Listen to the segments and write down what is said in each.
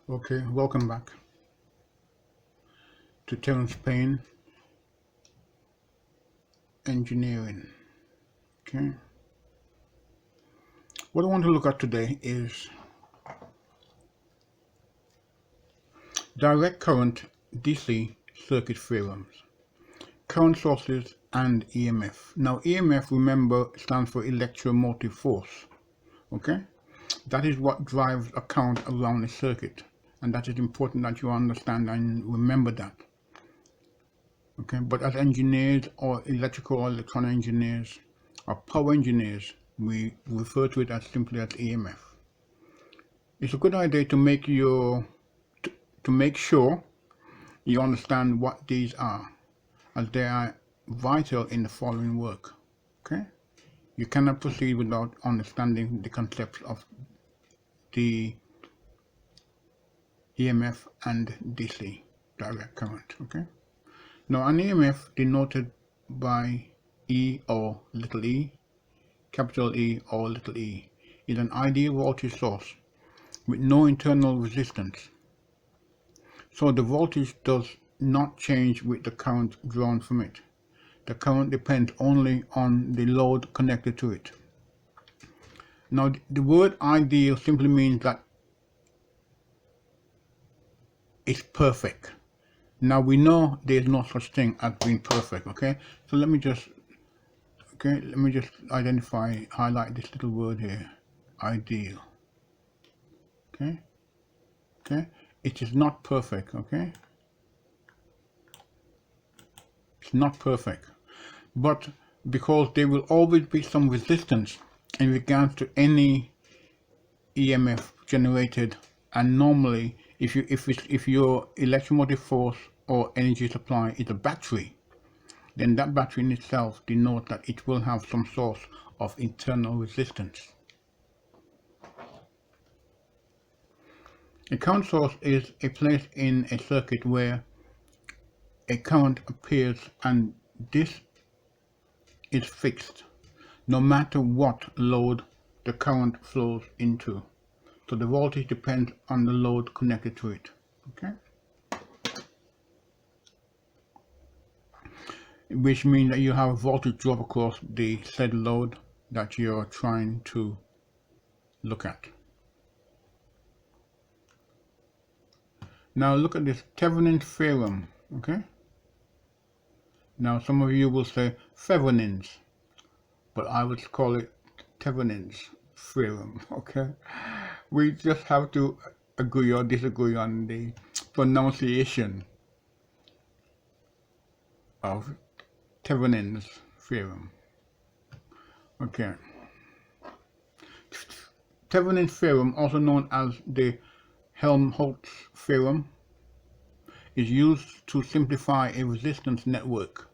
Okay, welcome back to Terence Payne Engineering. Okay, what I want to look at today is direct current DC circuit theorems, current sources, and EMF. Now, EMF, remember, stands for electromotive force. Okay, that is what drives a current around a circuit, and that is important that you understand and remember that. Okay, but as engineers or electrical or electronic engineers or power engineers, we refer to it as simply as EMF. It's a good idea to make to make sure you understand what these are, as they are vital in the following work. Okay, you cannot proceed without understanding the concepts of the EMF and DC, direct current. Okay, now an EMF denoted by E or little e, capital E or little e, is an ideal voltage source with no internal resistance. So the voltage does not change with the current drawn from it. The current depends only on the load connected to it. Now the word ideal simply means that it's perfect. Now we know there's no such thing as being perfect, okay? So let me just highlight this little word here, ideal. Okay, it is not perfect, okay? It's not perfect, but because there will always be some resistance in regards to any EMF generated, and normally if your electromotive force or energy supply is a battery, then that battery in itself denotes that it will have some source of internal resistance. A current source is a place in a circuit where a current appears, and this is fixed no matter what load the current flows into. So the voltage depends on the load connected to it. Okay, which means that you have a voltage drop across the said load that you're trying to look at. Now look at this Thevenin's theorem. Okay, now some of you will say Thevenin's, but I would call it Thevenin's theorem. Okay, we just have to agree or disagree on the pronunciation of Thevenin's theorem. Okay, Thevenin's theorem, also known as the Helmholtz theorem, is used to simplify a resistance network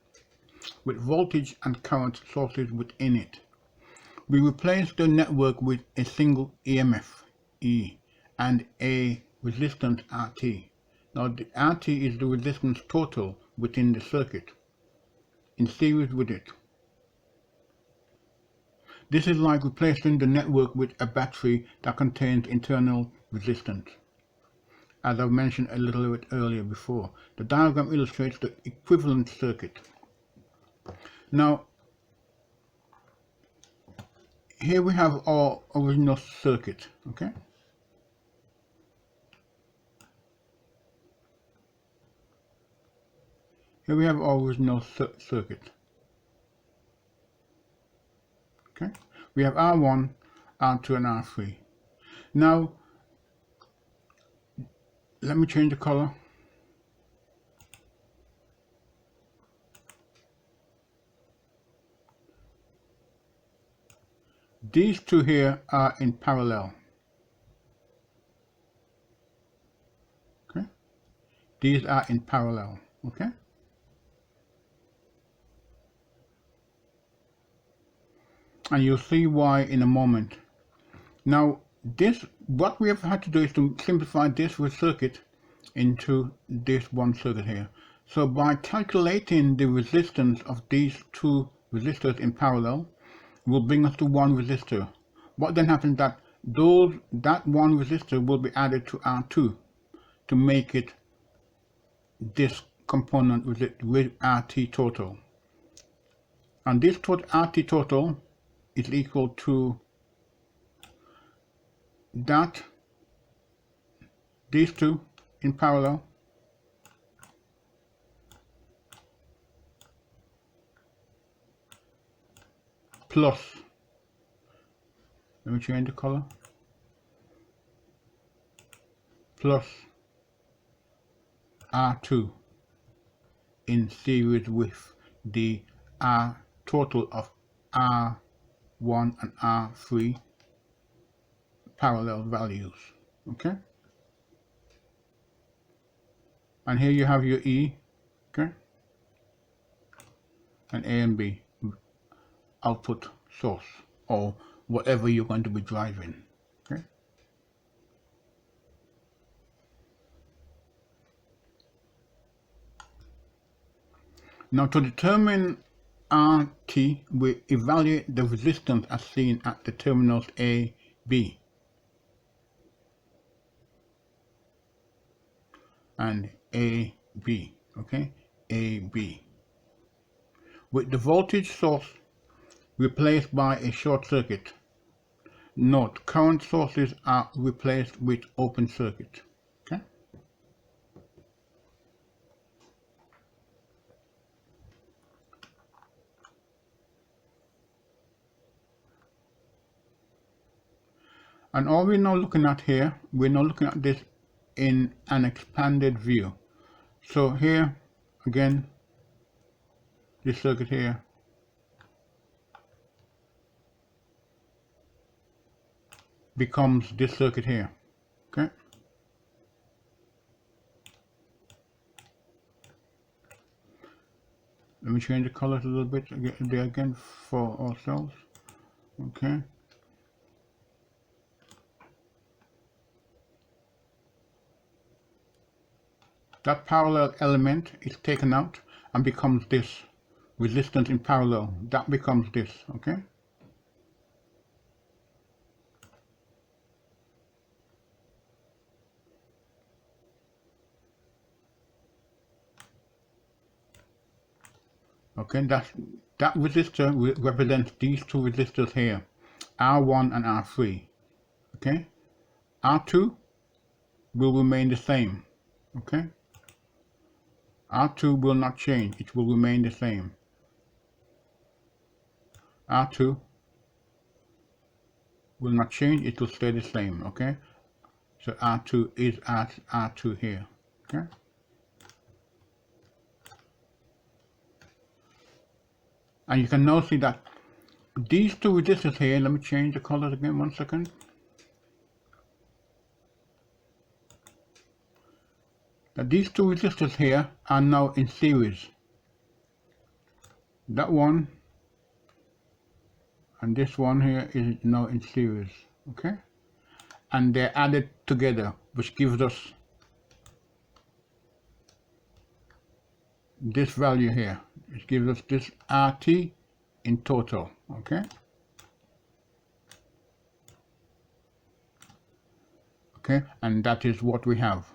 with voltage and current sources within it. We replace the network with a single EMF, E, and a resistance RT. Now the RT is the resistance total within the circuit, in series with it. This is like replacing the network with a battery that contains internal resistance. As I've mentioned a little bit earlier before, the diagram illustrates the equivalent circuit. Now, here we have our original circuit, okay? Here we have our original circuit. Okay? We have R1, R2, and R3. Now, let me change the color. These two here are in parallel. Okay? These are in parallel. Okay? And you'll see why in a moment. Now, what we have had to do is to simplify this circuit into this one circuit here. So by calculating the resistance of these two resistors in parallel, will bring us to one resistor. What then happens that that one resistor will be added to R2, to make it this component with RT total. And this RT total is equal to that, these two in parallel, plus, let me change the color, plus R2 in series with the R total of R1 and R3 parallel values. Okay, and here you have your E, okay, and A and B output source, or whatever you're going to be driving. Okay, now to determine RT, we evaluate the resistance as seen at the terminals A, B, and A, B, okay, A, B, with the voltage source replaced by a short circuit. Note, current sources are replaced with open circuit. Okay, and all we're now looking at here, we're now looking at this in an expanded view. So here again, this circuit here becomes this circuit here. Okay, let me change the colors a little bit there again for ourselves. Okay, that parallel element is taken out and becomes this resistance in parallel. That becomes this. Okay, okay, that resistor represents these two resistors here, R1 and R3. Okay, R2 will remain the same. Okay, R2 will not change, it will remain the same. R2 will not change, it will stay the same. Okay, so R2 is at R2 here. Okay, and you can now see that these two resistors here, let me change the colors again 1 second. That these two resistors here are now in series. That one and this one here is now in series. Okay, and they're added together, which gives us this value here. It gives us this RT in total. Okay, okay, and that is what we have.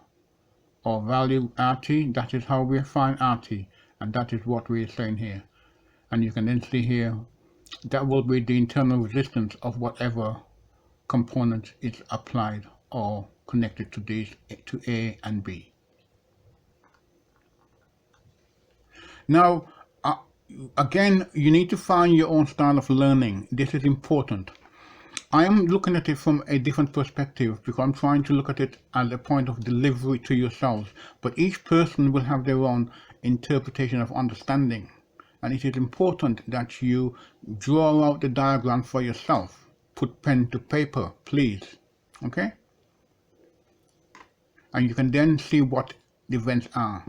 Our value RT, that is how we find RT, and that is what we are saying here. And you can then see here, that will be the internal resistance of whatever component is applied or connected to these, to A and B. Now, again, you need to find your own style of learning. This is important. I am looking at it from a different perspective because I'm trying to look at it as a point of delivery to yourselves. But each person will have their own interpretation of understanding. And it is important that you draw out the diagram for yourself. Put pen to paper, please. Okay? And you can then see what the events are.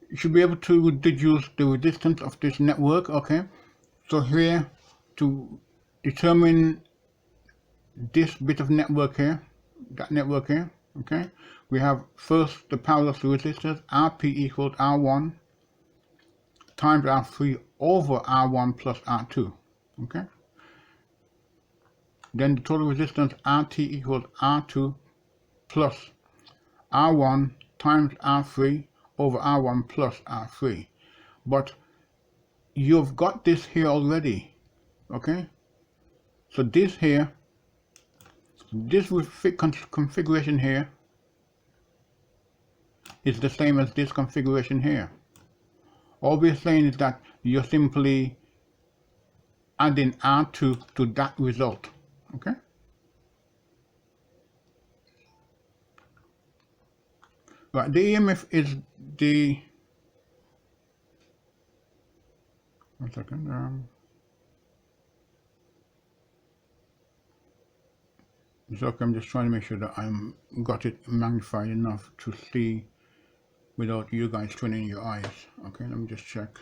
You should be able to deduce the resistance of this network. Okay? So here, to determine this bit of network here, that network here, okay, we have first the parallel resistors, Rp equals R1 times R3 over R1 plus R2, okay. Then the total resistance RT equals R2 plus R1 times R3 over R1 plus R3. But you've got this here already, okay? So this here, this configuration here is the same as this configuration here. All we're saying is that you're simply adding R2 to that result, okay? Right, the EMF is the, one second, so I'm just trying to make sure that I'm got it magnified enough to see without you guys straining your eyes. Okay, let me just check.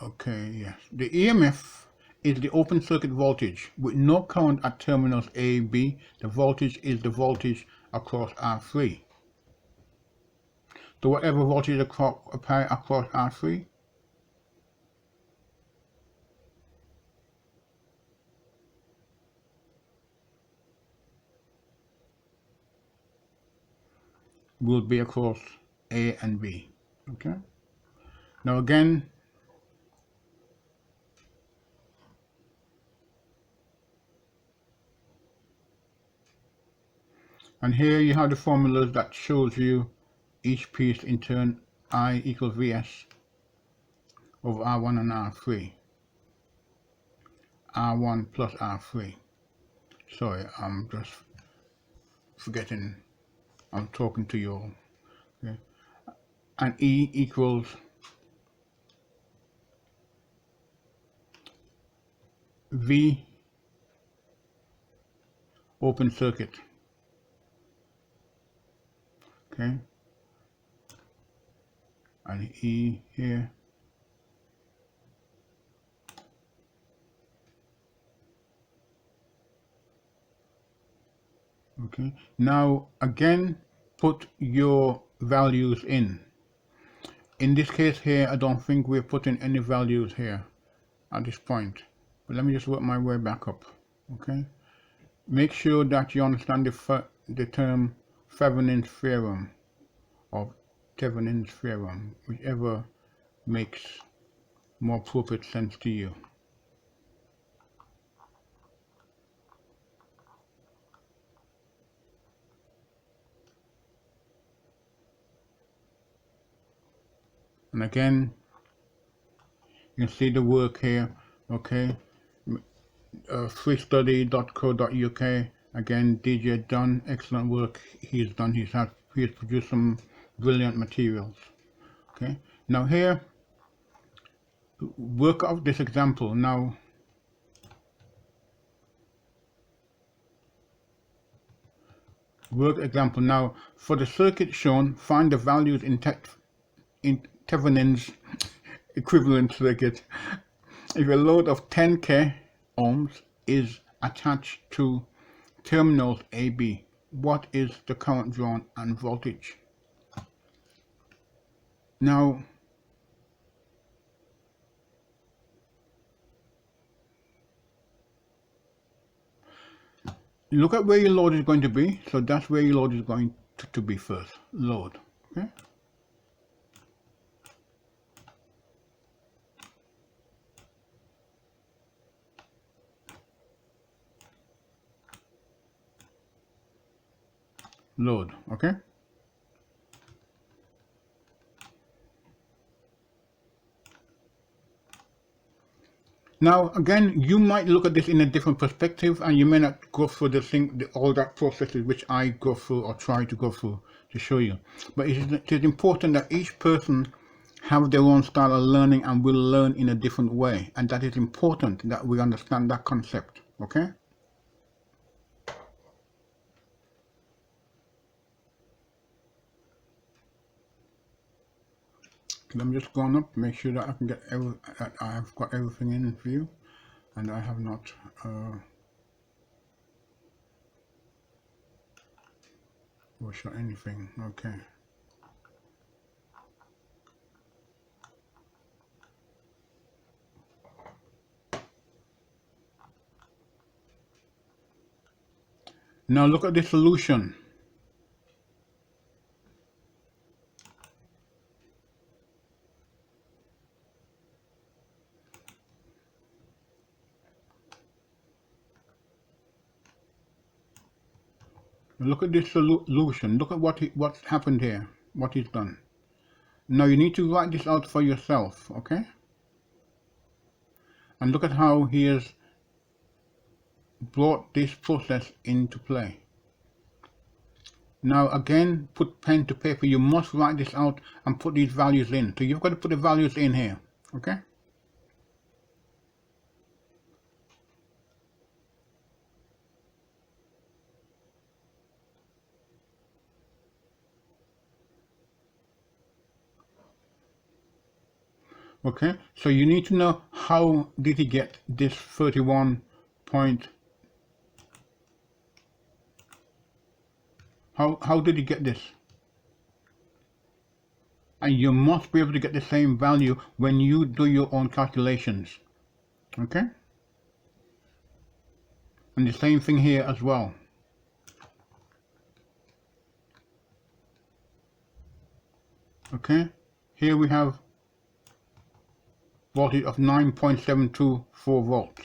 Okay, yes. The EMF is the open circuit voltage with no current at terminals A, B. The voltage is the voltage across R3. So whatever voltage apply across R3, will be across A and B. Okay. Now again, and here you have the formulas that shows you each piece in turn. I equals Vs over R1 and R3. R1 plus R3. Sorry, I'm just forgetting. I'm talking to you all. Okay. And E equals V open circuit. Okay. And E here. Okay. Now again, put your values in. In this case here, I don't think we're putting any values here at this point. But let me just work my way back up. Okay. Make sure that you understand the term Thevenin's theorem or Thevenin's theorem, whichever makes more appropriate sense to you. And again, you can see the work here, okay? freestudy.co.uk. Again, DJ Dunn, excellent work he's done. He's produced some brilliant materials. Okay. Now here, work out this example. Now, Now for the circuit shown, find the values in Thevenin's equivalent circuit. If a load of 10k ohms is attached to terminals AB, what is the current drawn and voltage? Now, look at where your load is going to be. So that's where your load is going to be first. Load. Okay. Load. Okay. Now again, you might look at this in a different perspective, and you may not go through all that processes which I go through or try to go through to show you. But it is important that each person have their own style of learning and will learn in a different way, and that is important that we understand that concept. Okay. I'm just going up, make sure that I can get that I have got everything in view, and I have not overshot anything. Okay. Now look at the solution. Look at this solution. Look at what's happened here, what he's done. Now you need to write this out for yourself, okay? And look at how he has brought this process into play. Now again, put pen to paper. You must write this out and put these values in. So you've got to put the values in here, okay? Okay, so you need to know how did he get this 31 point, how did he get this? And you must be able to get the same value when you do your own calculations, okay? And the same thing here as well. Okay, here we have voltage of 9.724 volts.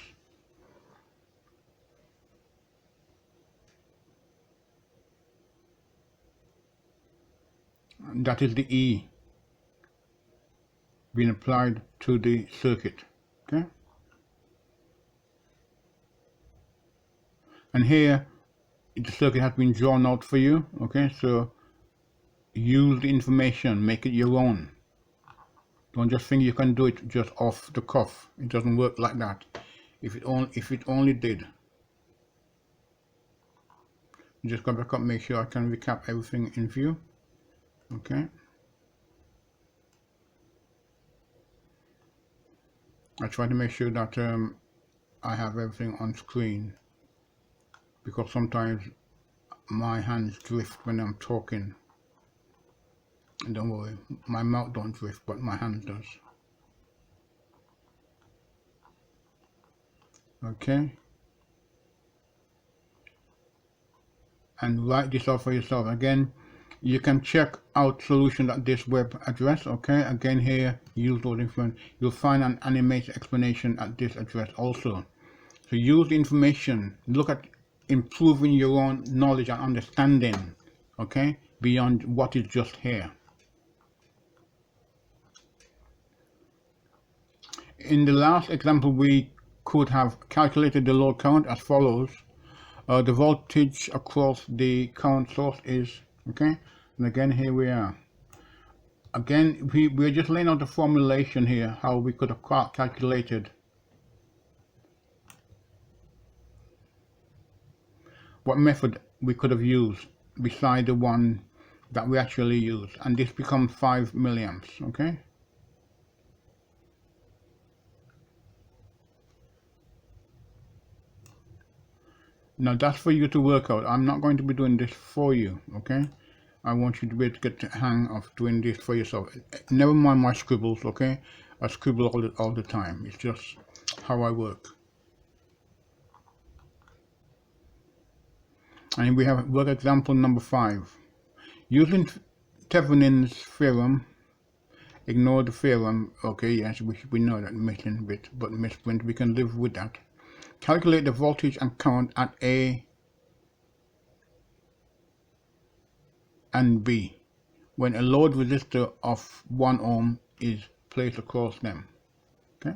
And that is the E being applied to the circuit, okay? And here the circuit has been drawn out for you, okay? So use the information, make it your own. Don't just think you can do it just off the cuff. It doesn't work like that. If it only did. Just go back up, make sure I can recap everything in view. Okay. I try to make sure that I have everything on screen, because sometimes my hands drift when I'm talking. And don't worry, my mouth don't drift, but my hand does. Okay. And write this out for yourself. Again, you can check out solution at this web address. Okay, again here, use those information. You'll find an animated explanation at this address also. So use the information, look at improving your own knowledge and understanding, okay, beyond what is just here. In the last example, we could have calculated the load current as follows. The voltage across the current source is, okay, and again here we are. Again, we're just laying out the formulation here, how we could have calculated what method we could have used beside the one that we actually use, and this becomes 5 milliamps, okay? Now that's for you to work out. I'm not going to be doing this for you, okay? I want you to be able to get the hang of doing this for yourself. Never mind my scribbles, okay? I scribble all the time. It's just how I work. And we have work example number 5. Using Thevenin's theorem, ignore the theorem, okay, yes, we know that missing bit, but misprint, we can live with that. Calculate the voltage and current at A and B when a load resistor of 1 ohm is placed across them. Okay,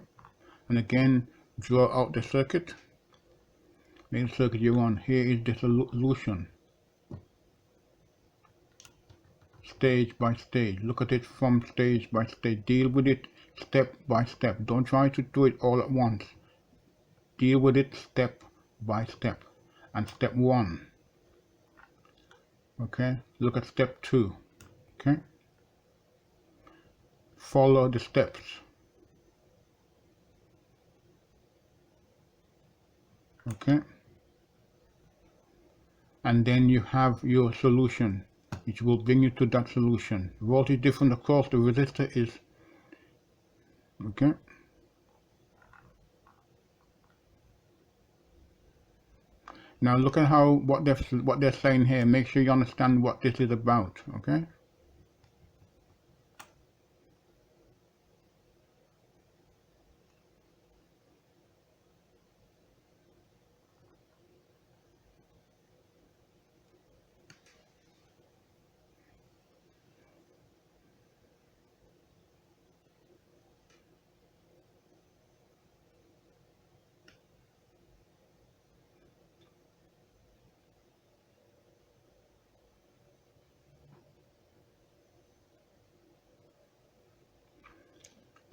and again, draw out the circuit. The circuit you're on. Here is the solution. Stage by stage. Look at it from stage by stage. Deal with it step by step. Don't try to do it all at once. Deal with it step by step. And step 1. Okay, look at step 2. Okay, follow the steps. Okay, and then you have your solution, which will bring you to that solution. Voltage difference across the resistor is, okay, Now look at how what they're saying here. Make sure you understand what this is about, okay?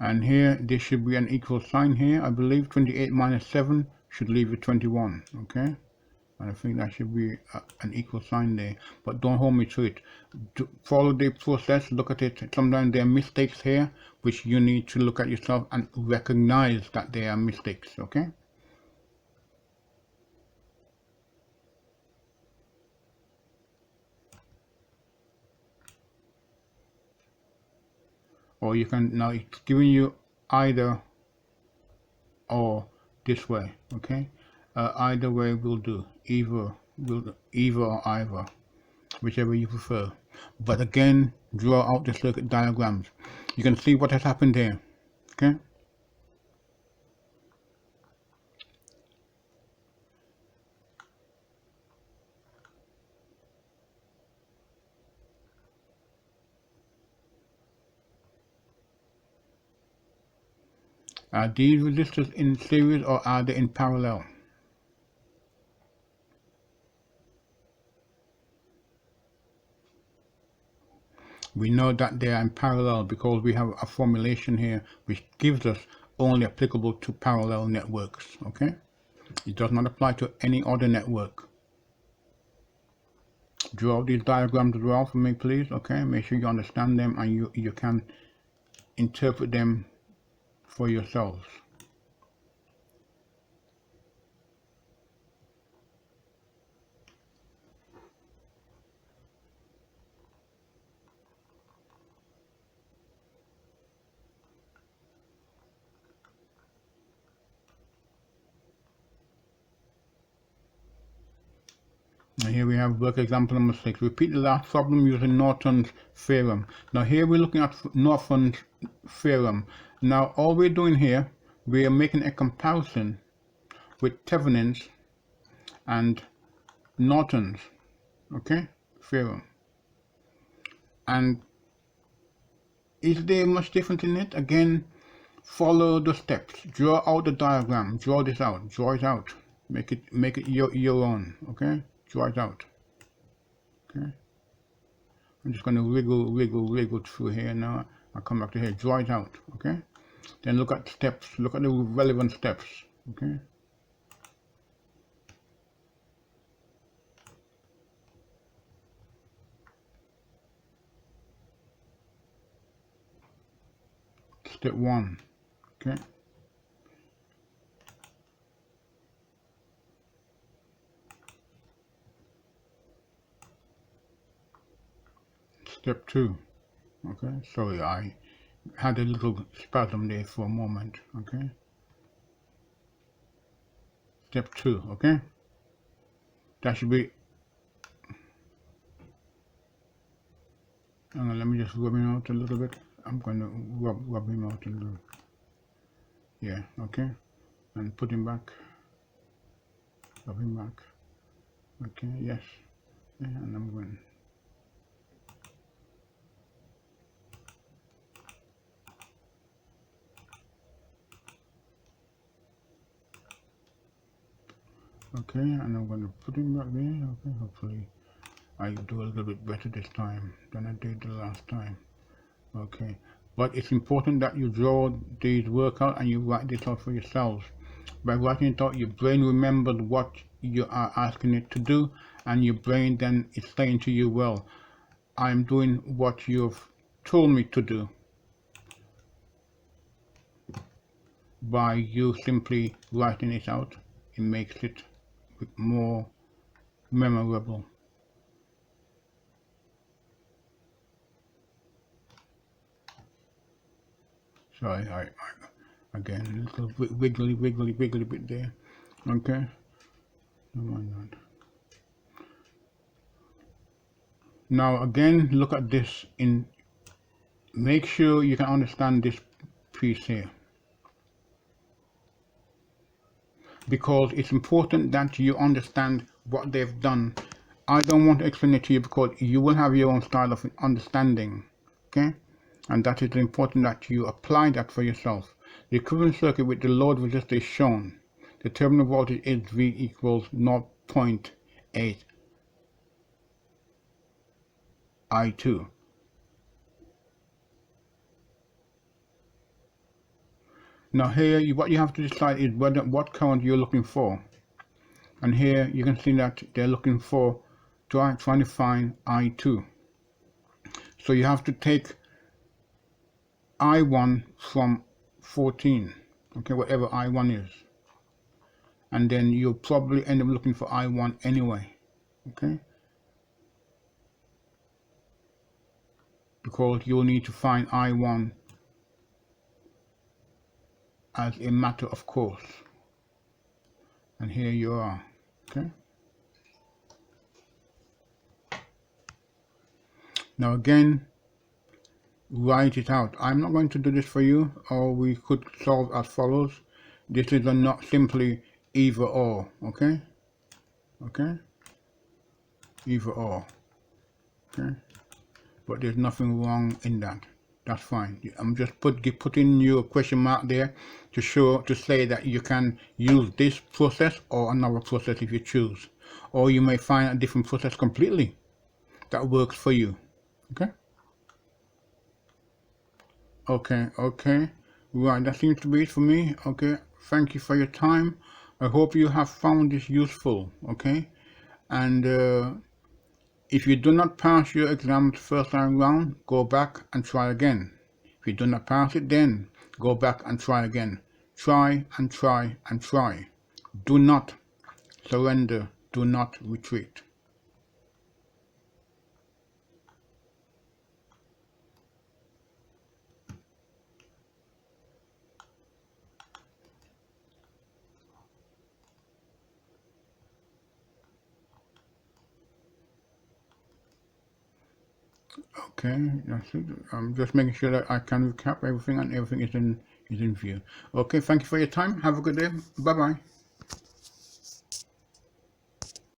And here there should be an equal sign here. I believe 28 minus 7 should leave you 21, okay? And I think that should be an equal sign there, but don't hold me to it. Follow the process, look at it. Sometimes there are mistakes here which you need to look at yourself and recognize that they are mistakes, okay? Or you can, now it's giving you either or this way, okay? Either way will do, either or either, whichever you prefer. But again, draw out the circuit diagrams. You can see what has happened here, okay? Are these resistors in series or are they in parallel? We know that they are in parallel because we have a formulation here which gives us only applicable to parallel networks, okay? It does not apply to any other network. Draw these diagrams as well for me, please, okay? Make sure you understand them and you can interpret them for yourselves. And here we have work example number 6. Repeat the last problem using Norton's theorem. Now here we're looking at Norton's theorem. Now all we're doing here, we are making a comparison with Thevenin's and Norton's, okay, theorem. And is there much difference in it? Again, follow the steps. Draw out the diagram. Draw this out. Draw it out. Make it your own, okay? Draw it out. Okay. I'm just gonna wiggle through here now. I'll come back to here. Draw it out, okay? Then look at steps. Look at the relevant steps, okay? Step 1, okay? Step 2, okay? Sorry, I had a little spasm there for a moment, okay? Step 2, okay? That should be, let me just rub him out a little bit. I'm going to rub him out a little. Yeah, okay? And put him back. Rub him back. Okay, yes. Yeah, and I'm going. Okay, and I'm going to put him back there. Okay, hopefully I do a little bit better this time than I did the last time. Okay, but it's important that you draw these workout and you write this out for yourselves. By writing it out, your brain remembers what you are asking it to do, and your brain then is saying to you, well, I'm doing what you've told me to do. By you simply writing it out, it makes it more memorable. Sorry, I again, a little wiggly bit there. Okay. No, why not? Now again, look at this. Make sure you can understand this piece here, because it's important that you understand what they've done. I don't want to explain it to you because you will have your own style of understanding, okay? And that is important that you apply that for yourself. The equivalent circuit with the load resistor is shown. The terminal voltage is V equals 0.8 I2. Now here, what you have to decide is what current you're looking for. And here you can see that they're looking for, trying to find I2. So you have to take I1 from 14, okay, whatever I1 is. And then you'll probably end up looking for I1 anyway, okay? Because you'll need to find I1 as a matter of course. And here you are, okay? Now again, write it out. I'm not going to do this for you, or we could solve as follows. This is not simply either or, okay? Okay? Either or, okay? But there's nothing wrong in that. That's fine. I'm just putting your question mark there to say that you can use this process or another process if you choose. Or you may find a different process completely that works for you, okay? Okay, right, that seems to be it for me. Okay, thank you for your time. I hope you have found this useful, okay? And if you do not pass your exam the first time round, go back and try again. If you do not pass it, then go back and try again. Try and try and try. Do not surrender, do not retreat. Okay, that's it. I'm just making sure that I can recap everything and everything is in view. Okay, thank you for your time. Have a good day. Bye bye.